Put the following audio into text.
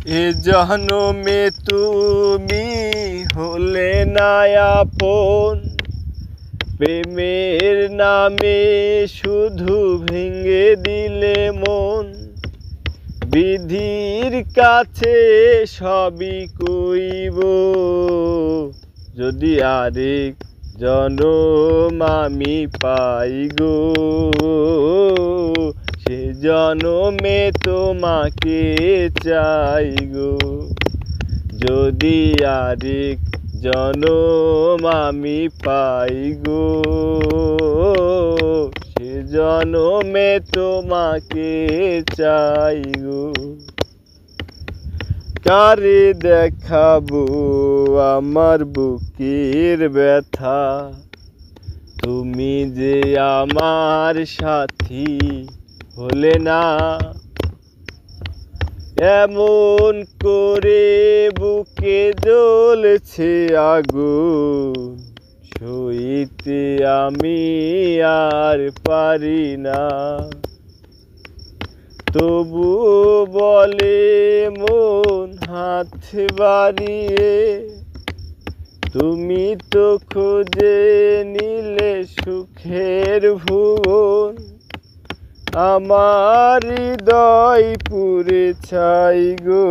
এ জনমে তুমি হলে না আপন, প্রেমের নামে শুধু ভেঙে দিলে মন। বিধির কাছে সবই কইব, যদি আরেক জনম আমি পাই গো, সে জনমে তোমাকে চাই গো। যদি আরেক জনম আমি পাই গো, সে জনমে তোমাকে চাই গো। কারে দেখাবো আমার বুকের ব্যথা, তুমি যে আমার সাথী হলে না। এমন করে বুকে জ্বলছে আগুন, সইতে আমি আর পারি না। তবু বলে মন হাত বাড়িয়ে, তুমি তো খুঁজে নিলে সুখের ভুবন। আমার হৃদয় পুড়ে ছাই গো।